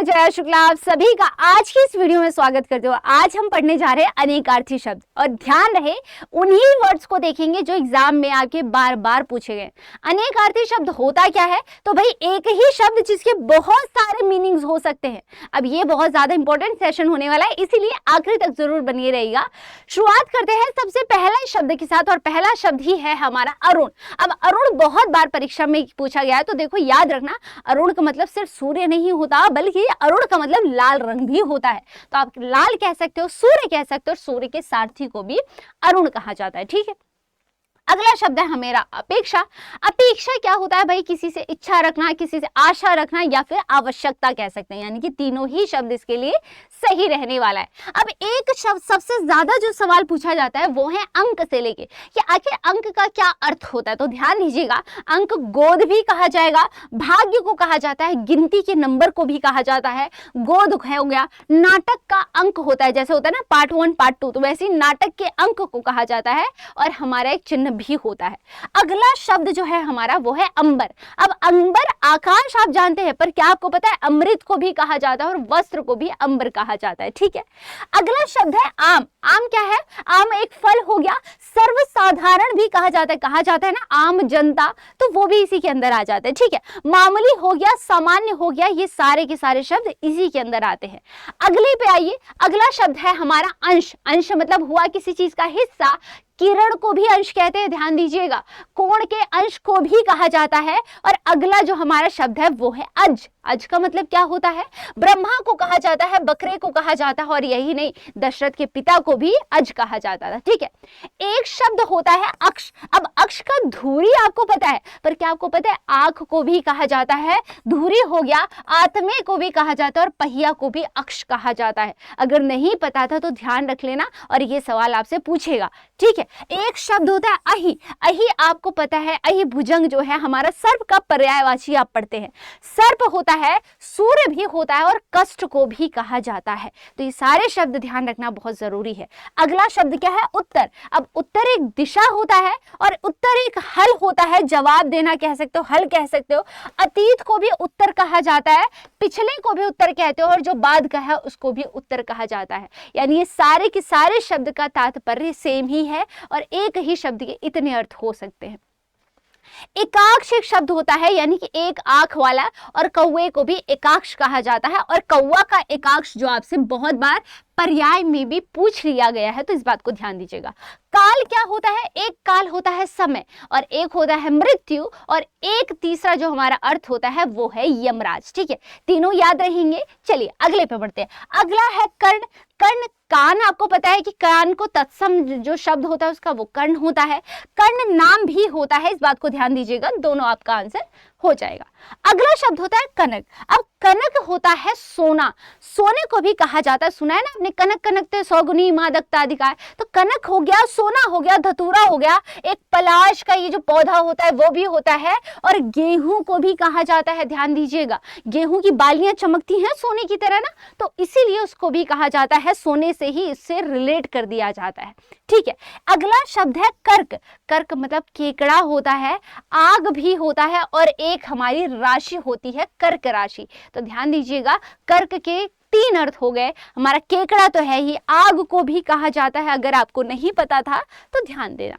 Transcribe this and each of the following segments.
मैं जया शुक्ला आप सभी का आज की इस वीडियो में स्वागत करती हूँ। आज हम पढ़ने जा रहे हैं अनेकार्थी शब्द और ध्यान रहे उन्हीं वर्ड्स को देखेंगे जो एग्जाम में आपके बार बार पूछे गए। अनेकार्थी शब्द होता क्या है? तो भाई एक ही शब्द जिसके बहुत सारे मीनिंग्स हो सकते हैं। अब ये बहुत ज्यादा इंपॉर्टेंट सेशन होने वाला है, इसीलिए आखिरी तक जरूर बनिए रहिएगा। शुरुआत करते हैं सबसे पहला शब्द के साथ और पहला शब्द ही है हमारा अरुण। अब अरुण बहुत बार परीक्षा में पूछा गया है, तो देखो याद रखना अरुण का मतलब सिर्फ सूर्य नहीं होता बल्कि अरुण का मतलब लाल रंग भी होता है। तो आप लाल कह सकते हो, सूर्य कह सकते हो, सूर्य के सारथी को भी अरुण कहा जाता है। ठीक है, अगला शब्द है मेरा अपेक्षा। अपेक्षा क्या होता है भाई? किसी से इच्छा रखना, किसी से आशा रखना या फिर आवश्यकता कह सकते हैं, यानी कि तीनों ही शब्द इसके लिए सही रहने वाला है। अब एक शब्द सबसे ज्यादा जो सवाल पूछा जाता है वो है अंक से लेके कि आखिर अंक का क्या अर्थ होता है। तो ध्यान दीजिएगा, अंक गोद भी कहा जाएगा, भाग्य को कहा जाता है, गिनती के नंबर को भी कहा जाता है। गोद हो गया नाटक का अंक होता है, जैसे होता है ना पार्ट 1 पार्ट 2, तो वैसे ही नाटक के अंक को कहा जाता है और हमारा एक चिन्ह भी होता है। अगला शब्द जो है हमारा वो है अंबर। अब अंबर आकाश आप जानते हैं, पर क्या आपको पता है अमृत को भी कहा जाता है और वस्त्र को भी अंबर कहा जाता है। ठीक है, अगला शब्द है आम। आम क्या है? आम एक फल हो गया, सर्वसाधारण भी कहा जाता है ना आम जनता, तो वो भी इसी के अंदर आ जाते हैं। ठीक है, मामूली हो गया, सामान्य हो गया, ये सारे के सारे शब्द इसी के अंदर आते हैं। अगले पे आइए, अगला शब्द है हमारा अंश। अंश मतलब हुआ किसी चीज का हिस्सा। किरण को भी अंश कहते हैं, ध्यान दीजिएगा। कोण के अंश को भी कहा जाता है। और अगला जो हमारा शब्द है वो है अज। अज का मतलब क्या होता है? ब्रह्मा को कहा जाता है, बकरे को कहा जाता है और यही नहीं दशरथ के पिता को भी अज कहा जाता था। ठीक है, एक शब्द होता है अक्ष। अब अक्ष का धुरी आपको पता है, पर क्या आपको पता है आंख को भी कहा जाता है, धुरी हो गया, आत्मे को भी कहा जाता है और पहिया को भी अक्ष कहा जाता है। अगर नहीं पता था तो ध्यान रख लेना और ये सवाल आपसे पूछेगा। ठीक है, एक शब्द होता है अहि। अहि आपको पता है, अहि भुजंग जो है हमारा सर्प का पर्यायवाची आप पढ़ते हैं। सर्प होता है, सूर्य भी होता है और कष्ट को भी कहा जाता है। तो ये सारे शब्द ध्यान रखना बहुत जरूरी है। अगला शब्द क्या है? उत्तर। अब उत्तर एक दिशा होता है और उत्तर एक हल होता है, जवाब देना कह सकते हो, हल कह सकते हो। अतीत को भी उत्तर कहा जाता है, पिछले को भी उत्तर कहते हो और जो बाद का है उसको भी उत्तर कहा जाता है। यानी ये सारे के सारे शब्द का तात्पर्य सेम ही है और एक ही शब्द के इतने अर्थ हो सकते हैं। एकाक्ष एक शब्द होता है, यानी कि एक आंख वाला, और कौवे को भी एकाक्ष कहा जाता है। और कौवा का एकाक्ष जो आपसे बहुत बार पर्याय में भी पूछ लिया गया है, तो इस बात को ध्यान दीजिएगा। काल क्या होता है? एक काल होता है समय और एक होता है मृत्यु और एक तीसरा जो हमारा अर्थ होता है वो है यमराज। ठीक है, तीनों याद रहेंगे। चलिए अगले पे बढ़ते हैं। अगला है कर्ण। कर्ण, कान आपको पता है कि कान को तत्सम जो शब्द होता है उसका वो कर्ण होता है। कर्ण नाम भी होता है, इस बात को ध्यान दीजिएगा, दोनों आपका आंसर हो जाएगा। अगला शब्द होता है कनक। अब कनक होता है सोना। सोने को भी कहा जाता है, सुना है ना आपने, कनक कनकते सौगुनी मादकता अधिकार। तो कनक हो गया, सोना हो गया, धतूरा हो गया, एक पलाश का ये जो पौधा होता है वो भी होता है। और गेहूं को भी कहा जाता है, ध्यान दीजिएगा, गेहूं की बालियां चमकती हैं सोने की तरह ना, तो इसीलिए उसको भी कहा जाता है, सोने से ही इससे रिलेट कर दिया जाता है। ठीक है, अगला शब्द है कर्क। कर्क मतलब केकड़ा होता है, आग भी होता है और एक हमारी राशि होती है कर्क राशि। तो ध्यान दीजिएगा, कर्क के 3 अर्थ हो गए। हमारा केकड़ा तो है ही, आग को भी कहा जाता है, अगर आपको नहीं पता था तो ध्यान देना।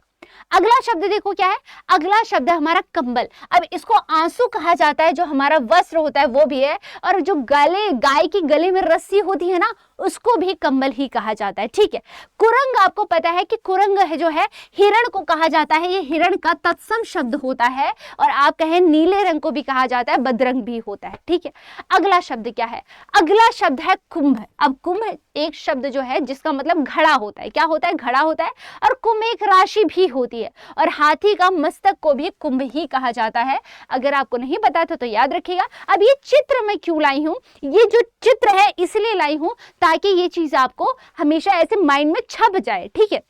अगला शब्द देखो क्या है? अगला शब्द है हमारा कंबल। अब इसको आंसू कहा जाता है, जो हमारा वस्त्र होता है वो भी है, और जो गले गाय की गले में रस्सी होती है ना उसको भी कंबल ही कहा जाता है। ठीक है, कुरंग आपको पता है कि कुरंग है जो है हिरण को कहा जाता है, ये हिरण का तत्सम शब्द होता है। और आप कहें नीले रंग को भी कहा जाता है, बदरंग भी होता है। ठीक है, अगला शब्द क्या है? अगला शब्द है कुंभ। अब कुंभ एक शब्द जो है जिसका मतलब घड़ा होता है। क्या होता है? घड़ा होता है। और कुंभ एक राशि भी होती है और हाथी का मस्तक को भी कुंभ ही कहा जाता है। अगर आपको नहीं पता था तो याद रखिएगा। अब ये चित्र मैं क्यों लाई हूं? ये जो चित्र है इसलिए लाई हूं ताकि ये चीज आपको हमेशा ऐसे माइंड में छप जाए। ठीक है,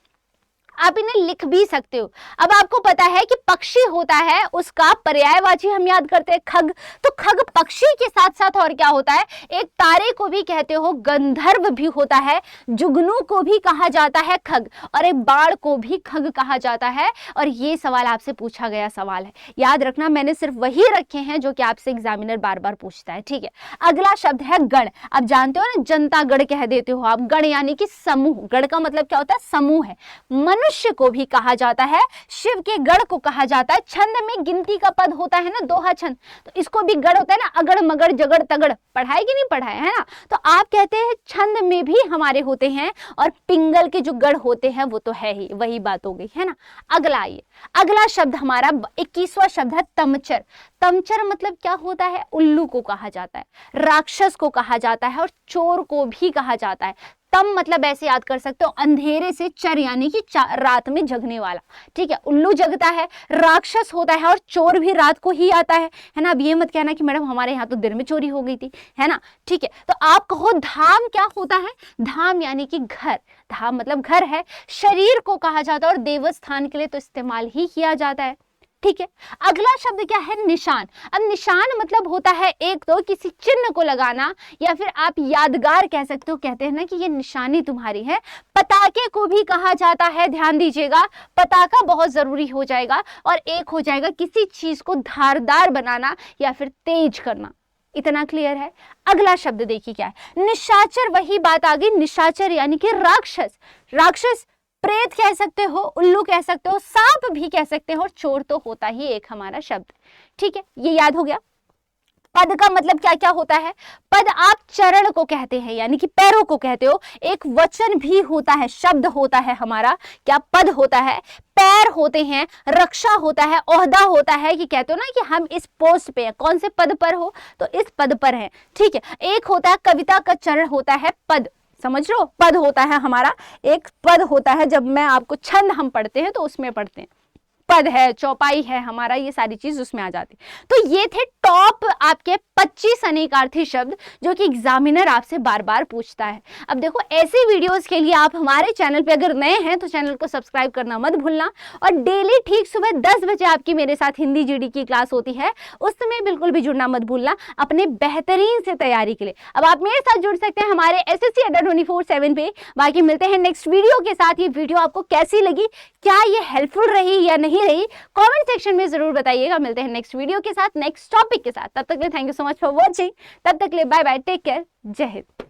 आप इन्हें लिख भी सकते हो। अब आपको पता है कि पक्षी होता है उसका पर्यायवाची हम याद करते हैं खग, तो खग पक्षी के साथ साथ और क्या होता है, एक तारे को भी कहते हो गंधर्व भी होता है, जुगनू को भी कहा जाता है खग, और एक बाण को भी खग कहा जाता है। और ये सवाल आपसे पूछा गया सवाल है, याद रखना मैंने सिर्फ वही रखे हैं जो कि आपसे एग्जामिनर बार बार पूछता है, ठीक है। अगला शब्द है गण। अब जानते हो ना जनता गण कह देते हो आप, गण यानी कि समूह, गण का मतलब क्या होता है, समूह है। मनुष्य को भी कहा जाता है, शिव के गण को कहा जाता है। छंद में गिनती का पद होता है ना, दोहा छंद, तो इसको भी गण होता है ना, अगड़ मगड़ जगड़ तगड़, पढ़ाए कि नहीं पढ़ाए, है ना। तो आप कहते हैं छंद में भी हमारे होते हैं, और पिंगल के जो गढ़ होते हैं वो तो है ही, वही बात हो गई, है ना। अगला आइए, अगला शब्द हमारा 21वां शब्द है तमचर। तमचर मतलब क्या होता है, उल्लू को कहा जाता है, राक्षस को कहा जाता है, और चोर को भी कहा जाता है। तम मतलब ऐसे याद कर सकते हो, अंधेरे से चर यानी कि रात में जगने वाला, ठीक है। उल्लू जगता है, राक्षस होता है, और चोर भी रात को ही आता है ना। अब ये मत कहना कि मैडम हमारे यहाँ तो दिन में चोरी हो गई थी, है ना, ठीक है। तो आप कहो धाम क्या होता है, धाम यानी कि घर, धाम मतलब घर है। शरीर को कहा जाता है, और देवस्थान के लिए तो इस्तेमाल ही किया जाता है, ठीक है। अगला शब्द क्या है, निशान। अब निशान मतलब होता है एक तो किसी चिन्ह को लगाना, या फिर आप यादगार कह सकते हो, कहते हैं ना कि ये निशानी तुम्हारी है। पताके को भी कहा जाता है, ध्यान दीजिएगा, पताका बहुत जरूरी हो जाएगा, और एक हो जाएगा किसी चीज को धारदार बनाना या फिर तेज करना। इतना क्लियर है। अगला शब्द देखिए क्या है, निशाचर। वही बात आ गई, निशाचर यानी कि राक्षस। राक्षस प्रेत कह सकते हो, उल्लू कह सकते हो, सांप भी कह सकते हो, और चोर तो होता ही एक हमारा शब्द, ठीक है। ये याद हो गया। पद का मतलब क्या क्या होता है, पद आप चरण को कहते हैं यानी कि पैरों को कहते हो। एक वचन भी होता है, शब्द होता है हमारा, क्या पद होता है, पैर होते हैं, रक्षा होता है, ओहदा होता है, कि कहते हो ना कि हम इस पोस्ट पे हैं, कौन से पद पर हो, तो इस पद पर हैं, ठीक है। एक होता है कविता का चरण होता है पद, समझ लो, पद होता है हमारा, एक पद होता है, जब मैं आपको छंद हम पढ़ते हैं तो उसमें पढ़ते हैं, पद है, चौपाई है हमारा, ये सारी चीज उसमें आ जाती। तो ये थे टॉप आपके 25 अनेकार्थी शब्द जो कि एग्जामिनर आपसे बार बार पूछता है। अब देखो ऐसे वीडियोस के लिए आप हमारे चैनल पे अगर नए हैं तो चैनल को सब्सक्राइब करना मत भूलना, और डेली ठीक सुबह 10 बजे आपकी मेरे साथ हिंदी जीडी की क्लास होती है, उस समय बिल्कुल भी जुड़ना मत भूलना अपने बेहतरीन से तैयारी के लिए। अब आप मेरे साथ जुड़ सकते हैं हमारे SSC Adda 24/7 पे। बाकी मिलते हैं नेक्स्ट वीडियो के साथ। ये वीडियो आपको कैसी लगी, क्या ये हेल्पफुल रही या नहीं रही, कमेंट सेक्शन में जरूर बताइएगा। मिलते हैं नेक्स्ट वीडियो के साथ, नेक्स्ट टॉपिक के साथ। तब तक के लिए thank you so much for watching. तब तक के लिए बाय बाय, टेक केयर, जय हिंद।